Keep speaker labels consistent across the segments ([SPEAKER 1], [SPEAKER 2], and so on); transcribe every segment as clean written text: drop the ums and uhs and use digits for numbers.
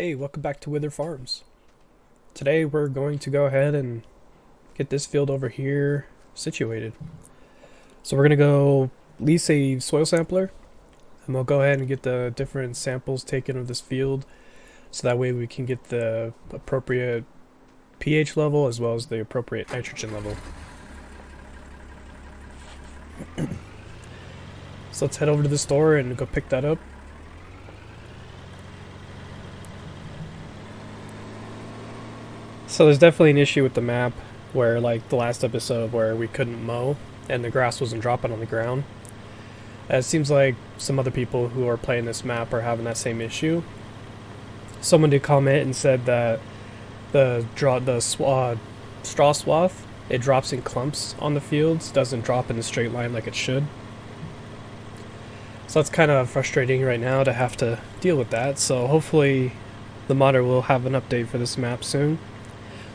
[SPEAKER 1] Hey, welcome back to Wyther Farms. Today we're going to go ahead and get this field over here situated. So we're going to go lease a soil sampler, and we'll go ahead and get the different samples taken of this field, so that way we can get the appropriate pH level as well as the appropriate nitrogen level. So let's head over to the store and go pick that up. So there's definitely an issue with the map where, like the last episode, where we couldn't mow and the grass wasn't dropping on the ground. It seems like some other people who are playing this map are having that same issue. Someone did comment and said that the straw swath, it drops in clumps on the fields, doesn't drop in a straight line like it should. So that's kind of frustrating right now to have to deal with that. So hopefully the modder will have an update for this map soon,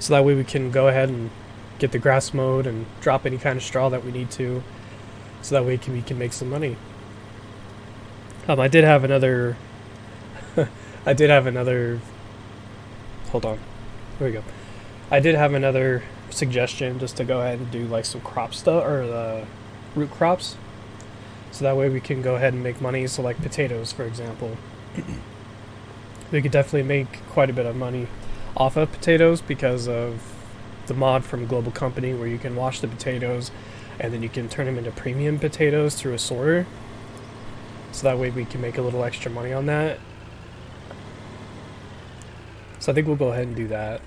[SPEAKER 1] so that way we can go ahead and get the grass mowed and drop any kind of straw that we need to, so that way we can make some money. I did have another hold on, there we go. I did have another suggestion, just to go ahead and do like some crop stuff, or the root crops, so that way we can go ahead and make money. So like potatoes, for example. We could definitely make quite a bit of money off of potatoes because of the mod from Global Company, where you can wash the potatoes and then you can turn them into premium potatoes through a sorter. So that way we can make a little extra money on that. So I think we'll go ahead and do that.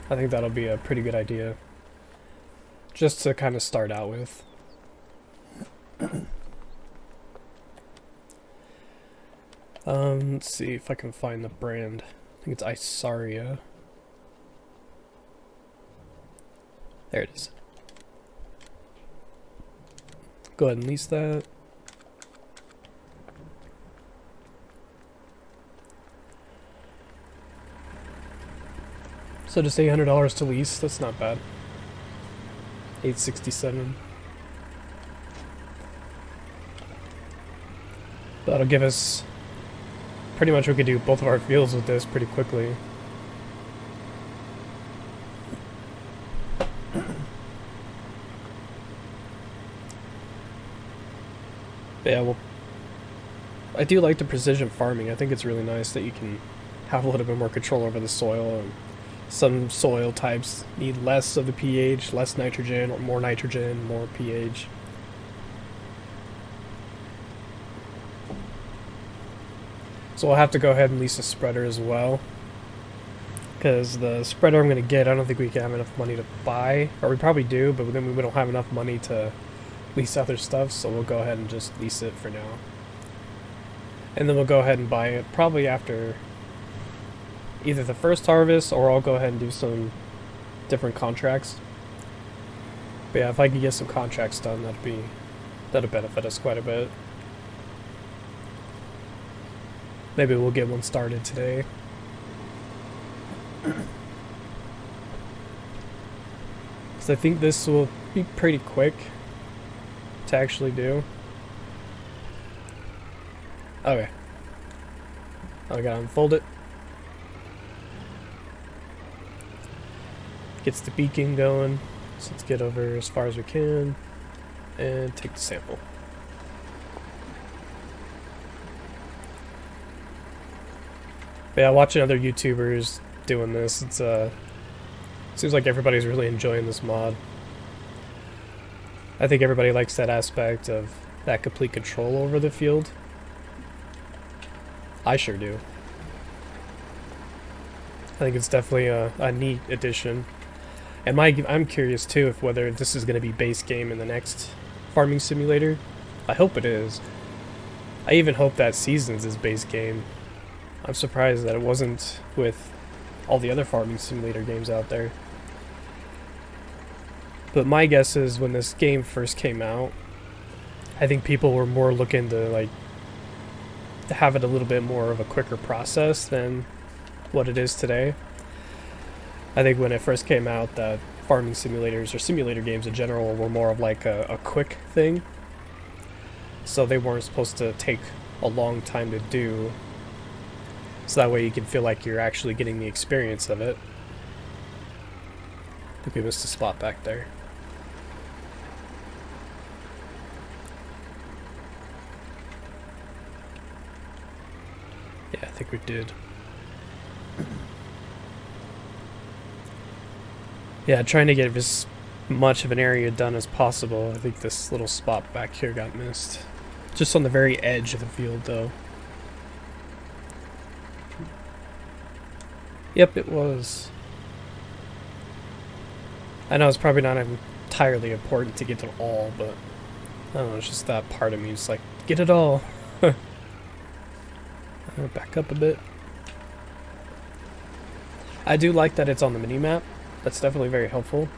[SPEAKER 1] I think that'll be a pretty good idea, just to kind of start out with. Let's see if I can find the brand. I think it's Isaria. There it is. Go ahead and lease that. So just $800 to lease, that's not bad. $867. That'll give us, pretty much we could do both of our fields with this pretty quickly. But yeah, well, I do like the precision farming. I think it's really nice that you can have a little bit more control over the soil. And some soil types need less of the pH, less nitrogen, or more nitrogen, more pH. So we'll have to go ahead and lease a spreader as well, because the spreader I'm going to get, I don't think we can have enough money to buy. Or we probably do, but then we don't have enough money to lease other stuff, so we'll go ahead and just lease it for now. And then we'll go ahead and buy it probably after either the first harvest, or I'll go ahead and do some different contracts. But yeah, if I could get some contracts done, that'd benefit us quite a bit. Maybe we'll get one started today. So I think this will be pretty quick to actually do. Okay. I gotta unfold it. Gets the beacon going. So let's get over as far as we can and take the sample. But yeah, watching other YouTubers doing this, it's seems like everybody's really enjoying this mod. I think everybody likes that aspect of that complete control over the field. I sure do. I think it's definitely a neat addition. And I'm curious too if whether this is going to be base game in the next farming simulator. I hope it is. I even hope that Seasons is base game. I'm surprised that it wasn't with all the other farming simulator games out there. But my guess is when this game first came out, I think people were more looking to to have it a little bit more of a quicker process than what it is today. I think when it first came out, that farming simulators or simulator games in general were more of like a quick thing. So they weren't supposed to take a long time to do. So that way you can feel like you're actually getting the experience of it. I think we missed a spot back there. Yeah, I think we did. Yeah, trying to get as much of an area done as possible. I think this little spot back here got missed. Just on the very edge of the field, though. Yep, it was. I know it's probably not entirely important to get it all, but I don't know, it's just that part of me is like, get it all. Back up a bit. I do like that it's on the mini-map. That's definitely very helpful.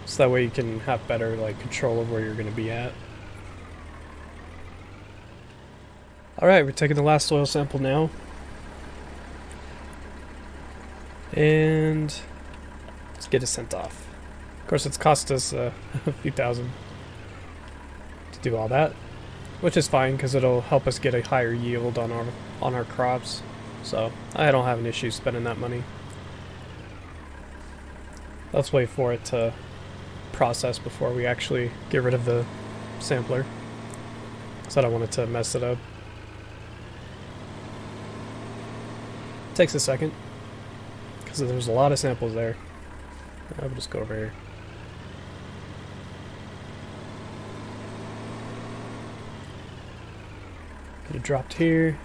[SPEAKER 1] So that way you can have better like control of where you're going to be at. Alright, we're taking the last soil sample now. And let's get it sent off. Of course, it's cost us a few thousand to do all that, which is fine because it'll help us get a higher yield on our crops. So I don't have an issue spending that money. Let's wait for it to process before we actually get rid of the sampler, because I don't want it to mess it up. Takes a second because there's a lot of samples there. I'll just go over here. Get it dropped here.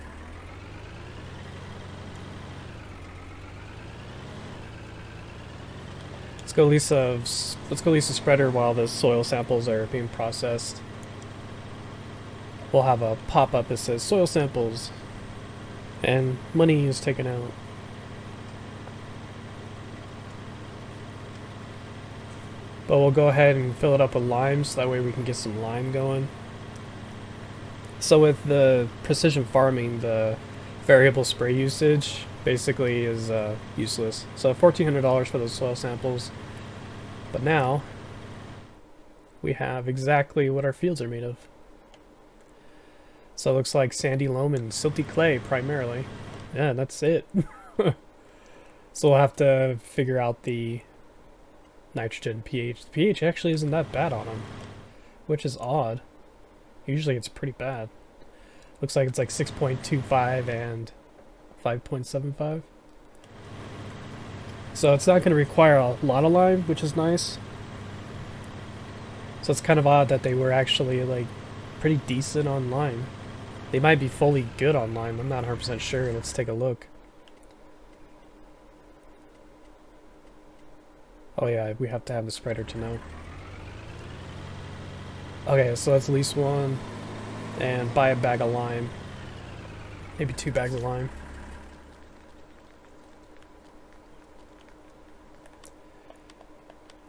[SPEAKER 1] Let's go lease a spreader while the soil samples are being processed. We'll have a pop-up that says soil samples and money is taken out. But we'll go ahead and fill it up with lime so that way we can get some lime going. So with the precision farming, the variable spray usage basically is useless. So $1,400 for those soil samples. But now we have exactly what our fields are made of. So it looks like sandy loam and silty clay primarily. Yeah, that's it. So we'll have to figure out the nitrogen pH. The pH actually isn't that bad on them, which is odd. Usually it's pretty bad. Looks like it's like 6.25 and 5.75. So it's not going to require a lot of lime, which is nice. So it's kind of odd that they were actually like pretty decent on lime. They might be fully good on lime. I'm not 100% sure. Let's take a look. Oh yeah, we have to have the spreader to know. Okay, so that's at least one. And buy a bag of lime. Maybe 2 bags of lime.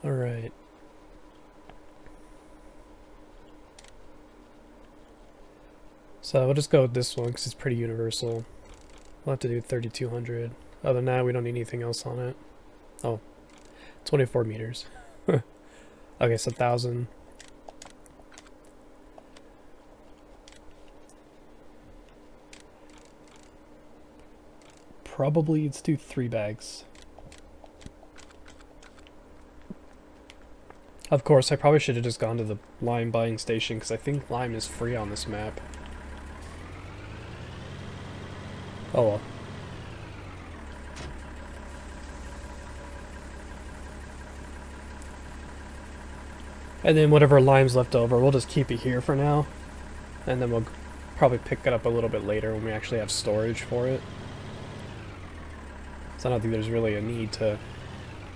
[SPEAKER 1] Alright. So we'll just go with this one because it's pretty universal. We'll have to do 3,200. Other than that, we don't need anything else on it. Oh, 24 meters. Okay, so 1,000. Probably let's do 3 bags. Of course, I probably should have just gone to the lime buying station because I think lime is free on this map. Oh well. And then whatever lime's left over, we'll just keep it here for now. And then we'll probably pick it up a little bit later when we actually have storage for it. So I don't think there's really a need to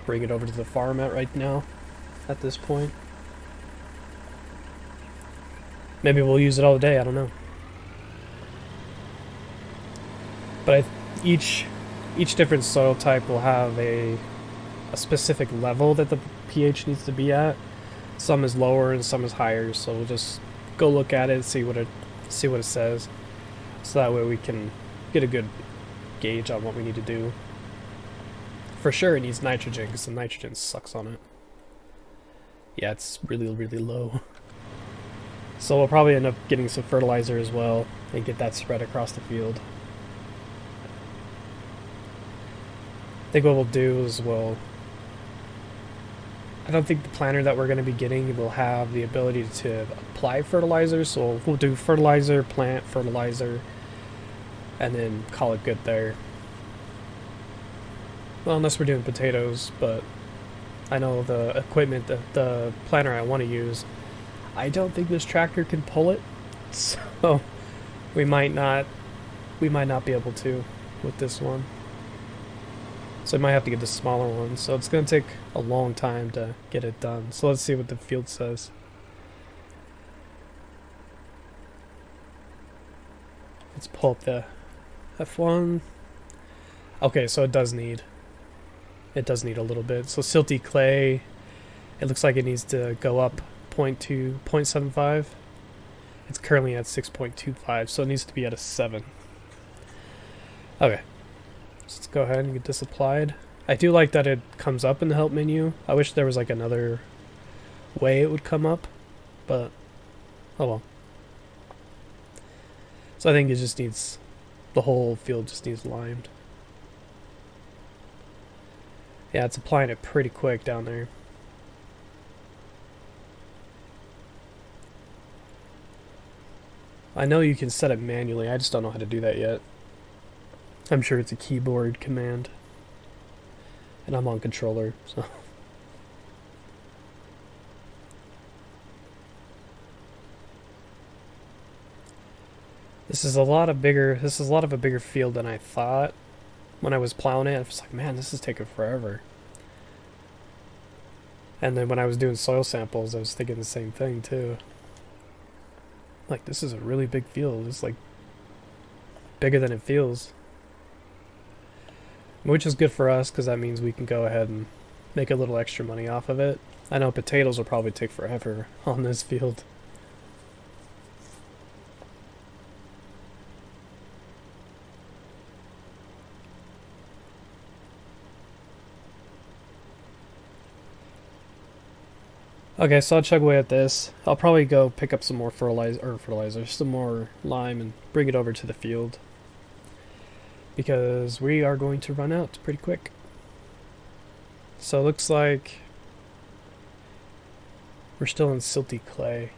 [SPEAKER 1] bring it over to the farm right now, at this point. Maybe we'll use it all day, I don't know. But each different soil type will have a specific level that the pH needs to be at. Some is lower and some is higher, so we'll just go look at it, see what it says, so that way we can get a good gauge on what we need to do. For sure it needs nitrogen, because the nitrogen sucks on it. Yeah, it's really, really low. So we'll probably end up getting some fertilizer as well and get that spread across the field. I think what we'll do is I don't think the planter that we're going to be getting will have the ability to apply fertilizer, so we'll do fertilizer, plant fertilizer, and then call it good there. Well, unless we're doing potatoes, but I know the equipment, the planter I want to use, I don't think this tractor can pull it, so we might not be able to with this one. So I might have to get the smaller one. So it's going to take a long time to get it done. So let's see what the field says. Let's pull up the F1. Okay, so it does need a little bit. So silty clay, it looks like it needs to go up 0.75. It's currently at 6.25, so it needs to be at a 7. Okay. Let's go ahead and get this applied. I do like that it comes up in the help menu. I wish there was like another way it would come up, but oh well. So I think it just needs, the whole field just needs limed. Yeah, it's applying it pretty quick down there. I know you can set it manually, I just don't know how to do that yet. I'm sure it's a keyboard command. And I'm on controller, so. This is a lot of a bigger field than I thought. When I was plowing it, I was like, man, this is taking forever. And then when I was doing soil samples, I was thinking the same thing too. Like, this is a really big field. It's like bigger than it feels. Which is good for us, because that means we can go ahead and make a little extra money off of it. I know potatoes will probably take forever on this field. Okay, so I'll chug away at this. I'll probably go pick up some more fertilizer, some more lime, and bring it over to the field, because we are going to run out pretty quick. So it looks like we're still in silty clay.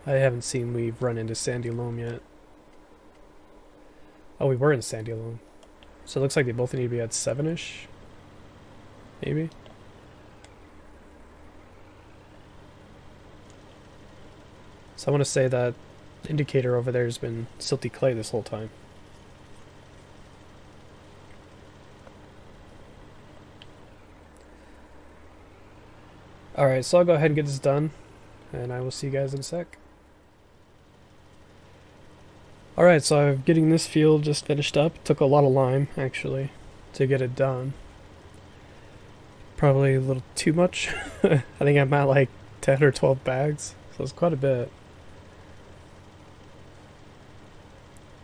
[SPEAKER 1] I haven't seen we've run into sandy loam yet. Oh, we were in sandy loam. So it looks like they both need to be at 7-ish. Maybe. So I want to say that indicator over there has been silty clay this whole time. Alright, so I'll go ahead and get this done, and I will see you guys in a sec. Alright, so I'm getting this field just finished up. It took a lot of lime, actually, to get it done. Probably a little too much. I think I'm at like 10 or 12 bags, so it's quite a bit.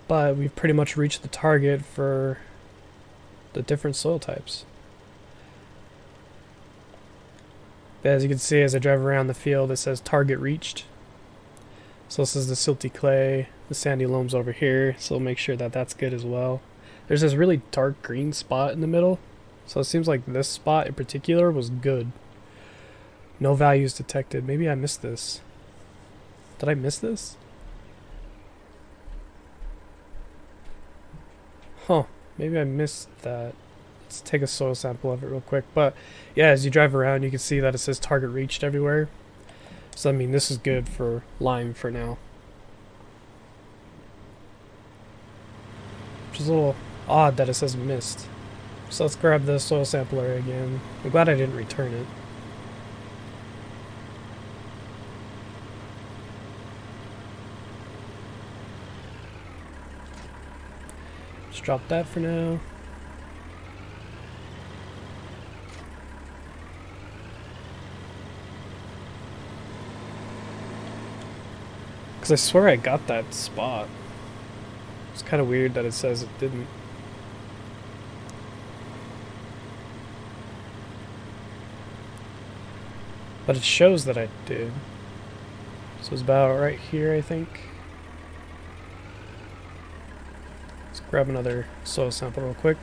[SPEAKER 1] But we've pretty much reached the target for the different soil types. But as you can see, as I drive around the field, it says target reached. So this is the silty clay, the sandy loam's over here, so we'll make sure that that's good as well. There's this really dark green spot in the middle, so it seems like this spot in particular was good. No values detected. Maybe I missed this. Did I miss this? Huh, maybe I missed that. Let's take a soil sample of it real quick. But yeah, as you drive around, you can see that it says target reached everywhere. So I mean, this is good for lime for now. Which is a little odd that it says missed. So let's grab the soil sampler again. I'm glad I didn't return it. Just drop that for now. Because I swear I got that spot. It's kind of weird that it says it didn't. But it shows that I did. So it's about right here, I think. Let's grab another soil sample real quick.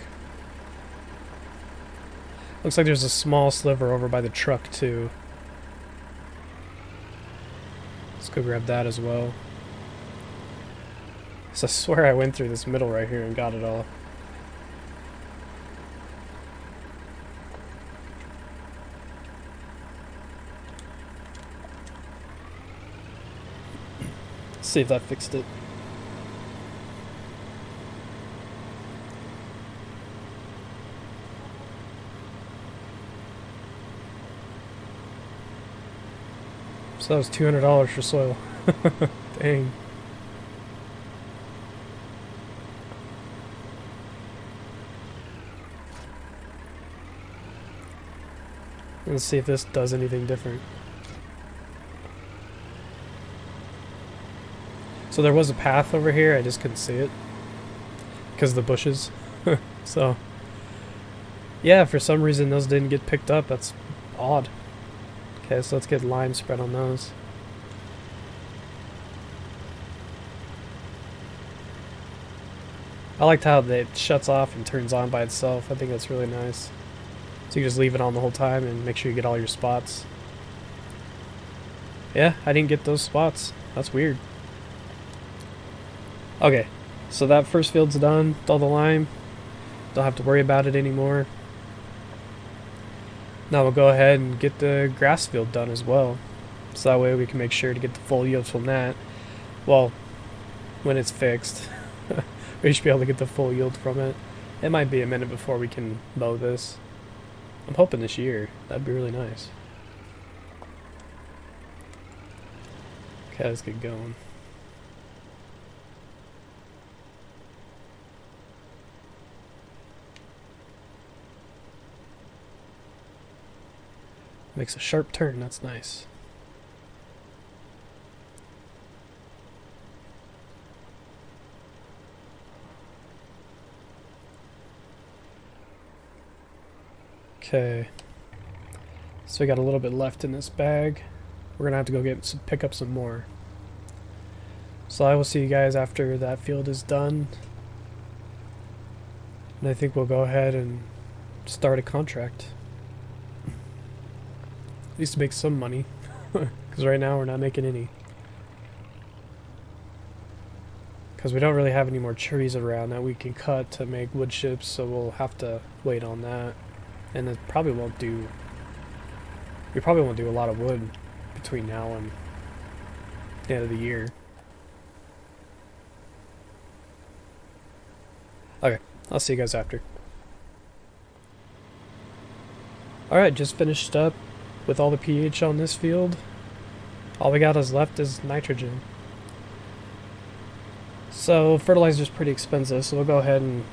[SPEAKER 1] Looks like there's a small sliver over by the truck too. Let's go grab that as well. So I swear I went through this middle right here and got it all. Let's see if that fixed it. So that was $200 for soil. Dang. Let's see if this does anything different. So there was a path over here, I just couldn't see it because of the bushes. So yeah, for some reason those didn't get picked up. That's odd. Okay, so let's get lime spread on those. I liked how it shuts off and turns on by itself. I think that's really nice. So you just leave it on the whole time and make sure you get all your spots. Yeah, I didn't get those spots. That's weird. Okay, so that first field's done with all the lime. Don't have to worry about it anymore. Now we'll go ahead and get the grass field done as well. So that way we can make sure to get the full yield from that. Well, when it's fixed, we should be able to get the full yield from it. It might be a minute before we can mow this. I'm hoping this year. That'd be really nice. Okay, let's get going. Makes a sharp turn, that's nice. Okay. So we got a little bit left in this bag. We're gonna have to go pick up some more. So I will see you guys after that field is done. And I think we'll go ahead and start a contract. At least to make some money, because right now we're not making any. Because we don't really have any more trees around that we can cut to make wood chips, so we'll have to wait on that. And it probably won't do. We probably won't do a lot of wood between now and the end of the year. Okay, I'll see you guys after. Alright, just finished up with all the pH on this field. All we got left is nitrogen. So fertilizer's pretty expensive, so we'll go ahead and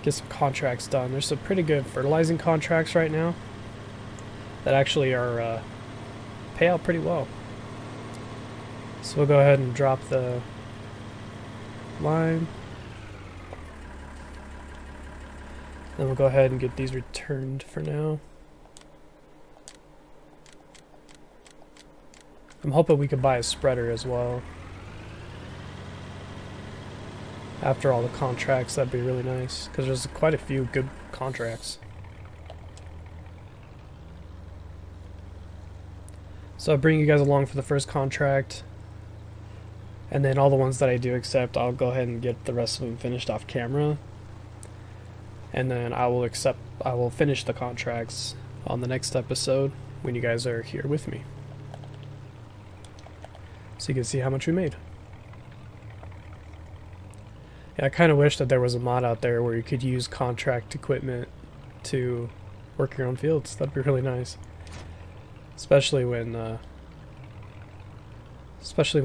[SPEAKER 1] get some contracts done. There's some pretty good fertilizing contracts right now that actually are pay out pretty well. So we'll go ahead and drop the lime. Then we'll go ahead and get these returned for now. I'm hoping we can buy a spreader as well. After all the contracts, that'd be really nice, because there's quite a few good contracts. So I'll bring you guys along for the first contract, and then all the ones that I do accept, I'll go ahead and get the rest of them finished off camera. And then I will finish the contracts on the next episode when you guys are here with me. So you can see how much we made. Yeah, I kind of wish that there was a mod out there where you could use contract equipment to work your own fields. That'd be really nice. Especially when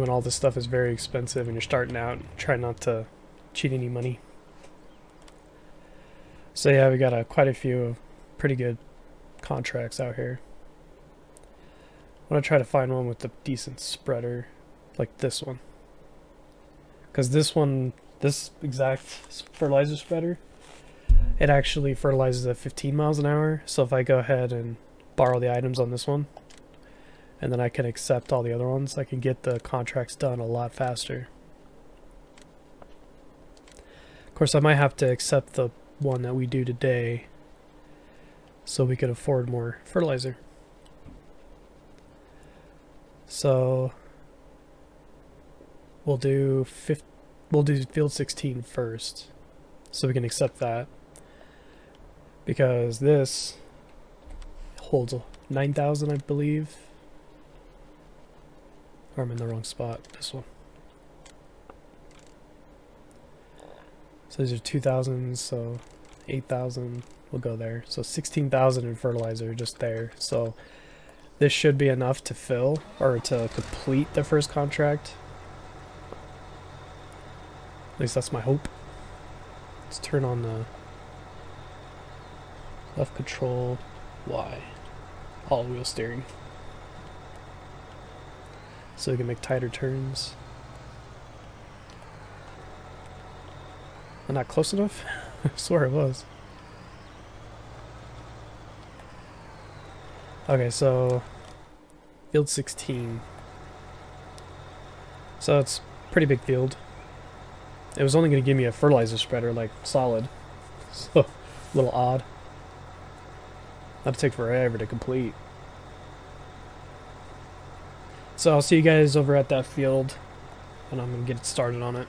[SPEAKER 1] all this stuff is very expensive and you're starting out, try not to cheat any money. So yeah, we got quite a few pretty good contracts out here. I want to try to find one with a decent spreader, like this one. Because this exact fertilizer spreader, it actually fertilizes at 15 miles an hour. So if I go ahead and borrow the items on this one, and then I can accept all the other ones. I can get the contracts done a lot faster. Of course, I might have to accept the one that we do today so we could afford more fertilizer. So we'll do field 16 first, so we can accept that, because this holds 9,000, I believe. Or I'm in the wrong spot. This one. So these are 2,000, so 8,000 will go there. So 16,000 in fertilizer just there. So this should be enough to fill, or to complete the first contract. At least that's my hope. Let's turn on the left control, Y, all wheel steering, so we can make tighter turns. I'm not close enough? I swear it was. Okay, so field 16. So it's a pretty big field. It was only going to give me a fertilizer spreader, like, solid. So, a little odd. That'll take forever to complete. So I'll see you guys over at that field, and I'm going to get started on it.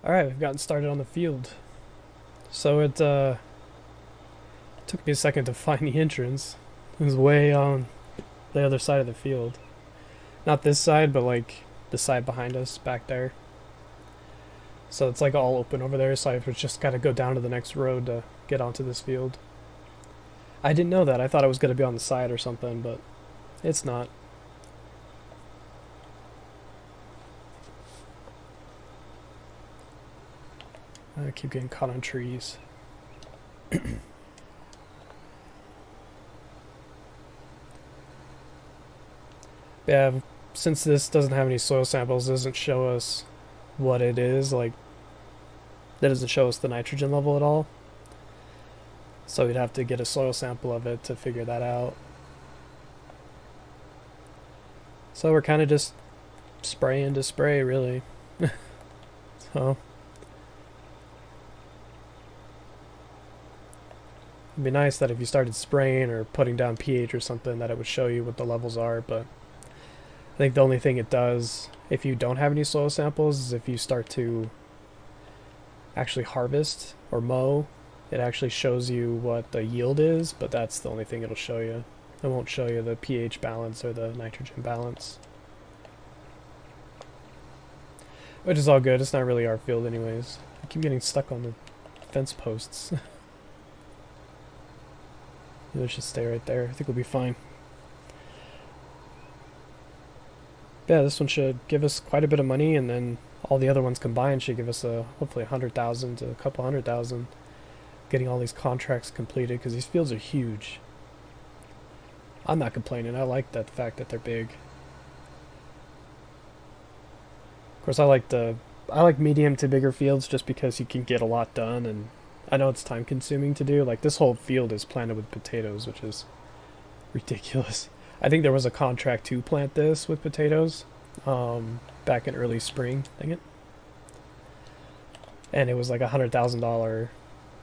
[SPEAKER 1] Alright, we've gotten started on the field. So it took me a second to find the entrance. It was way on the other side of the field. Not this side, but like the side behind us, back there. So it's like all open over there, so I would just gotta go down to the next road to get onto this field. I didn't know that. I thought it was gonna be on the side or something, but it's not. I keep getting caught on trees. Yeah, since this doesn't have any soil samples, it doesn't show us what it is, like, that doesn't show us the nitrogen level at all. So we'd have to get a soil sample of it to figure that out. So we're kind of just spraying to spray, really. So it'd be nice that if you started spraying or putting down pH or something, that it would show you what the levels are, but I think the only thing it does, if you don't have any soil samples, is if you start to actually harvest or mow, it actually shows you what the yield is, but that's the only thing it'll show you. It won't show you the pH balance or the nitrogen balance. Which is all good, it's not really our field anyways. I keep getting stuck on the fence posts. Maybe it should stay right there. I think we'll be fine. Yeah, this one should give us quite a bit of money, and then all the other ones combined should give us hopefully 100,000 to a couple 100,000 getting all these contracts completed, because these fields are huge. I'm not complaining. I like that fact that they're big. Of course, I like medium to bigger fields just because you can get a lot done, and I know it's time consuming to do. Like, this whole field is planted with potatoes, which is ridiculous. I think there was a contract to plant this with potatoes back in early spring, dang it. And it was like $100,000.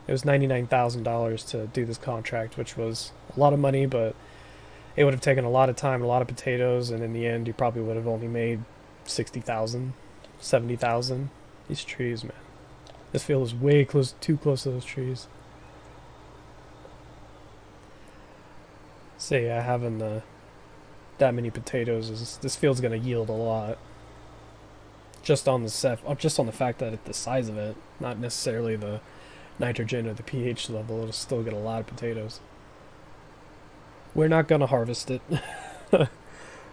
[SPEAKER 1] It was $99,000 to do this contract, which was a lot of money, but it would have taken a lot of time, a lot of potatoes, and in the end, you probably would have only made 60,000, 70,000. These trees, man. This field is way too close to those trees. So yeah, having that many potatoes, this field's gonna yield a lot. Just on the fact that the size of it, not necessarily the nitrogen or the pH level, it'll still get a lot of potatoes. We're not gonna harvest it.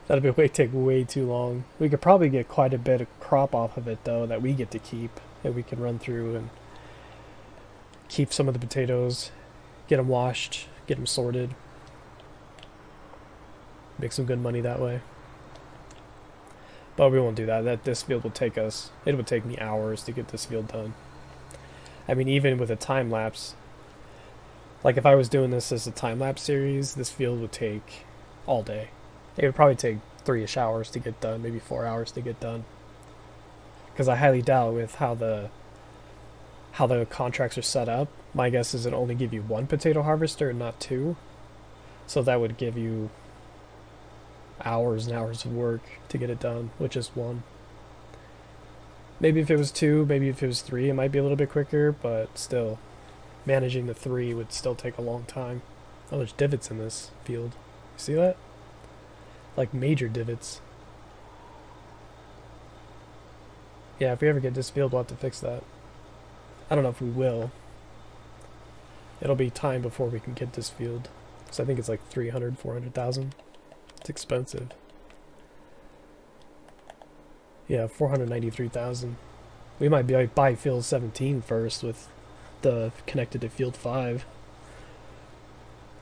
[SPEAKER 1] That'll take way too long. We could probably get quite a bit of crop off of it though, that we get to keep, that we can run through and keep some of the potatoes, get them washed, get them sorted. Make some good money that way. But we won't do that. This field will take us, it would take me hours to get this field done. I mean, even with a time lapse, like if I was doing this as a time lapse series, this field would take all day. It would probably take 3-ish hours to get done, maybe 4 hours to get done. Because I highly doubt with how the contracts are set up, my guess is it'll only give you one potato harvester and not two. So that would give you hours and hours of work to get it done with just one. Maybe if it was two, maybe if it was three, it might be a little bit quicker, but still, managing the three would still take a long time. Oh, there's divots in this field. You see that? Like major divots. Yeah, if we ever get this field, we'll have to fix that. I don't know if we will. It'll be time before we can get this field. So I think it's like 300, 400,000. It's expensive. Yeah, 493,000. We might be like buy field 17 first with the connected to field 5.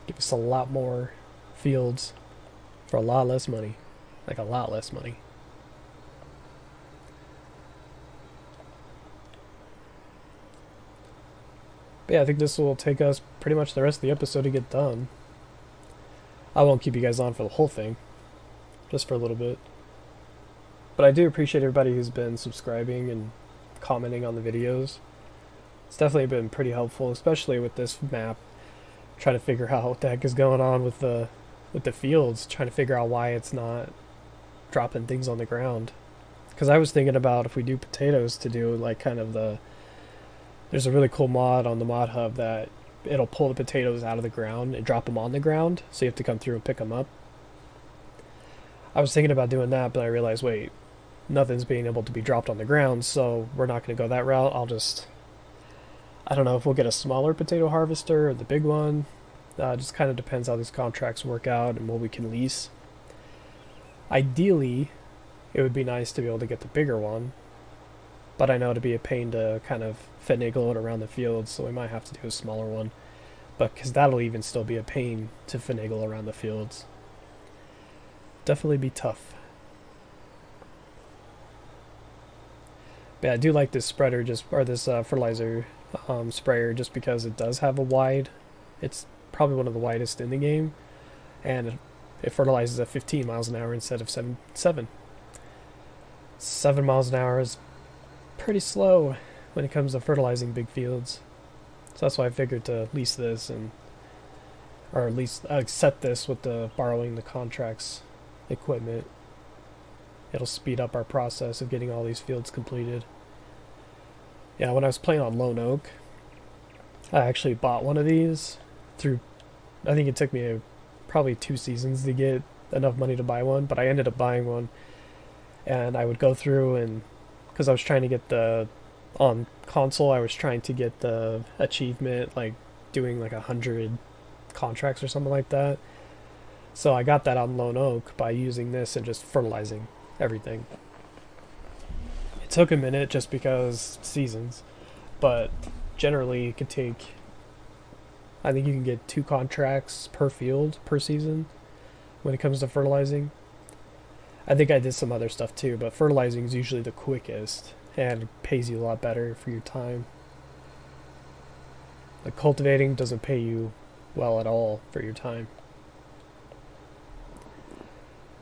[SPEAKER 1] Give us a lot more fields for a lot less money. Like a lot less money. But yeah, I think this will take us pretty much the rest of the episode to get done. I won't keep you guys on for the whole thing. Just for a little bit. But I do appreciate everybody who's been subscribing and commenting on the videos. It's definitely been pretty helpful, especially with this map. Trying to figure out what the heck is going on with the fields. Trying to figure out why it's not dropping things on the ground. Because I was thinking about if we do potatoes to do like kind of the... There's a really cool mod on the mod hub that it'll pull the potatoes out of the ground and drop them on the ground. So you have to come through and pick them up. I was thinking about doing that, but I realized, wait, nothing's being able to be dropped on the ground, so we're not going to go that route. I don't know if we'll get a smaller potato harvester or the big one. It just kind of depends how these contracts work out and what we can lease. Ideally, it would be nice to be able to get the bigger one, but I know it'd be a pain to kind of finagle it around the field, so we might have to do a smaller one. But because that'll even still be a pain to finagle around the fields. Definitely be tough. But yeah, I do like this spreader, this fertilizer sprayer, just because it does have a wide. It's probably one of the widest in the game, and it fertilizes at 15 miles an hour instead of 7. 7 miles an hour is pretty slow when it comes to fertilizing big fields. So that's why I figured to lease this, or at least accept this with the borrowing the contracts equipment. It'll speed up our process of getting all these fields completed. Yeah, when I was playing on Lone Oak, I actually bought one of these through, I think it took me probably 2 seasons to get enough money to buy one, but I ended up buying one. And I would go through and, because I was trying to get on console, I was trying to get the achievement, like doing like 100 contracts or something like that. So I got that on Lone Oak by using this and just fertilizing everything. It took a minute just because seasons, but generally it could take, I think you can get 2 contracts per field per season when it comes to fertilizing. I think I did some other stuff too, but fertilizing is usually the quickest and it pays you a lot better for your time. Like cultivating doesn't pay you well at all for your time.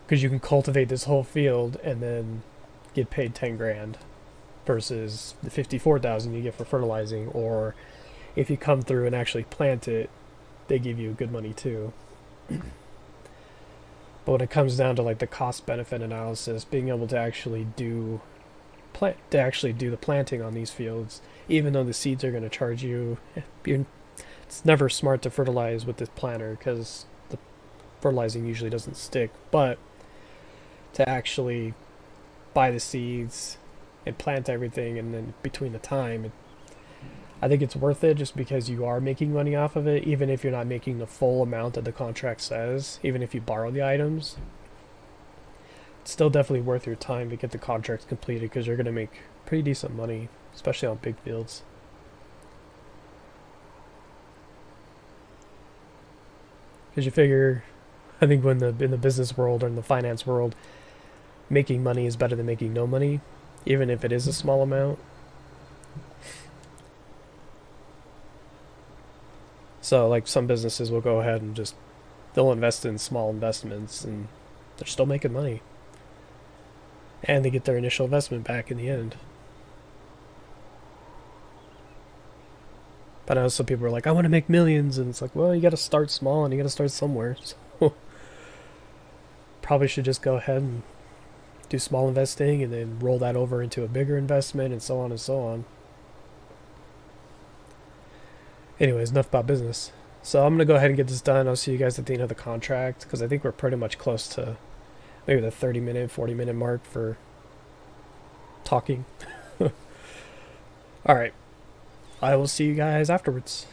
[SPEAKER 1] Because you can cultivate this whole field and then get paid 10 grand versus the 54,000 you get for fertilizing, or if you come through and actually plant it, they give you good money too. But when it comes down to like the cost benefit analysis, being able to actually do the planting on these fields, even though the seeds are going to charge you, it's never smart to fertilize with this planter because the fertilizing usually doesn't stick, but to actually buy the seeds and plant everything, and then between the time, I think it's worth it just because you are making money off of it, even if you're not making the full amount that the contract says, even if you borrow the items. It's still definitely worth your time to get the contracts completed because you're going to make pretty decent money, especially on big fields. Because you figure, I think in the business world or in the finance world, making money is better than making no money, even if it is a small amount. So like some businesses will go ahead and just they'll invest in small investments and they're still making money. And they get their initial investment back in the end. But I know some people are like, I want to make millions, and it's like, well, you got to start small and you got to start somewhere. So probably should just go ahead and do small investing and then roll that over into a bigger investment and so on and so on. Anyways, enough about business. So I'm going to go ahead and get this done. I'll see you guys at the end of the contract because I think we're pretty much close to maybe the 30-minute, 40-minute mark for talking. Alright. I will see you guys afterwards.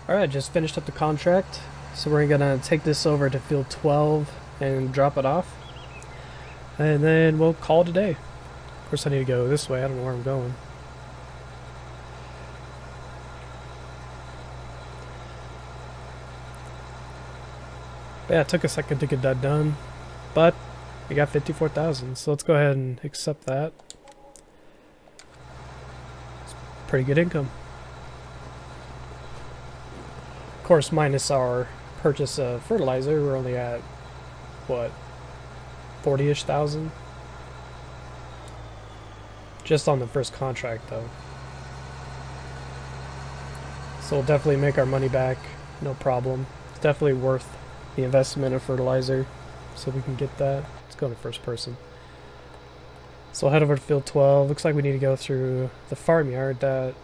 [SPEAKER 1] Alright, just finished up the contract. So we're going to take this over to field 12 and drop it off. And then we'll call it a day. Of course I need to go this way. I don't know where I'm going. But yeah, it took a second to get that done. But we got 54,000. So let's go ahead and accept that. It's pretty good income. Of course, minus our purchase of fertilizer, we're only at, what, 40-ish thousand? Just on the first contract, though. So we'll definitely make our money back, no problem. It's definitely worth the investment of fertilizer, so we can get that. Let's go to first person. So we'll head over to field 12. Looks like we need to go through the farmyard that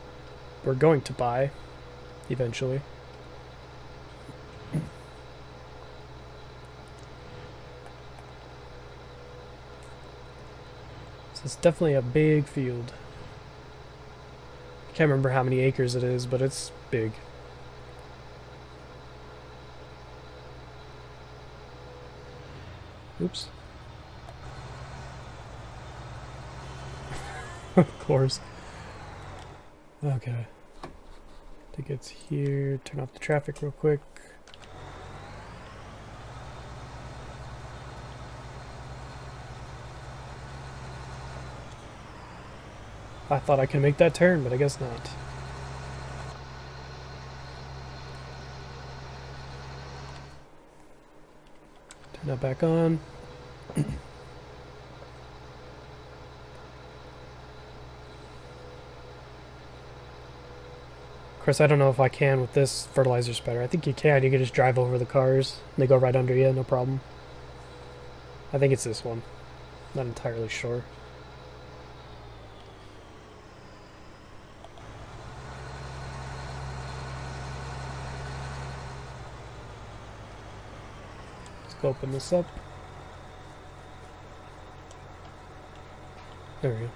[SPEAKER 1] we're going to buy eventually. So it's definitely a big field. Can't remember how many acres it is, but it's big. Oops. Of course. Okay. I think it's here. Turn off the traffic real quick. I thought I could make that turn, but I guess not. Turn that back on. Of course, I don't know if I can with this fertilizer spreader. I think you can. You can just drive over the cars. And they go right under you, no problem. I think it's this one. Not entirely sure. Open this up. There we go.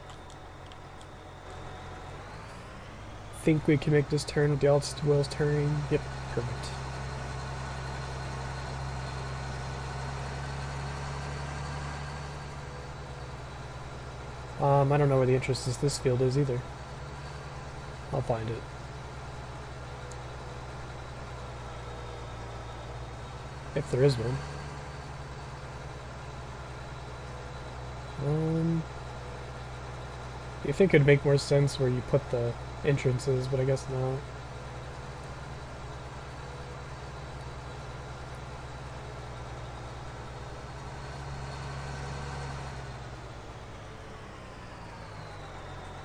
[SPEAKER 1] Think we can make this turn with the altitude wheels turning. Yep, perfect. I don't know where the entrance to this field is either. I'll find it. If there is one. You think it'd make more sense where you put the entrances, but I guess not.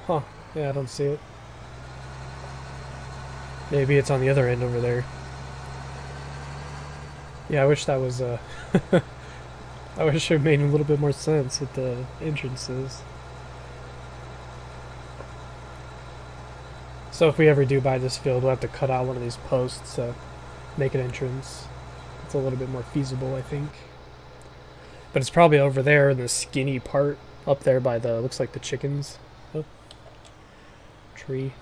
[SPEAKER 1] Huh. Yeah, I don't see it. Maybe it's on the other end over there. Yeah, I wish that was, I wish it made a little bit more sense with the entrances. So if we ever do buy this field, we'll have to cut out one of these posts to make an entrance. It's a little bit more feasible, I think. But it's probably over there in the skinny part, up there by the, looks like the chickens. Oh. Tree.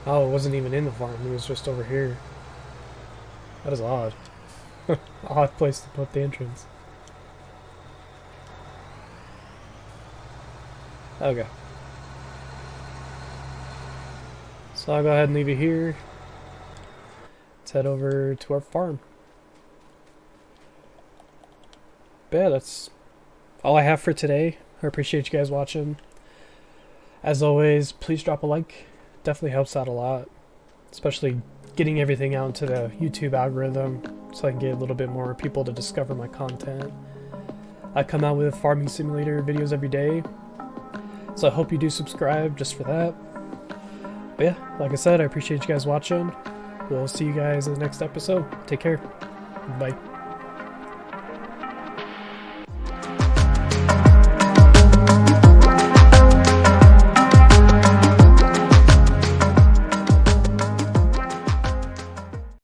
[SPEAKER 1] Oh, it wasn't even in the farm. It was just over here. That is odd. Odd place to put the entrance. Okay. So I'll go ahead and leave it here. Let's head over to our farm. But yeah, that's all I have for today. I appreciate you guys watching. As always, please drop a like. Definitely helps out a lot, especially getting everything out into the YouTube algorithm so I can get a little bit more people to discover my content. I come out with farming simulator videos every day, so I hope you do subscribe just for that. But yeah, like I said, I appreciate you guys watching. We'll see you guys in the next episode. Take care. Bye.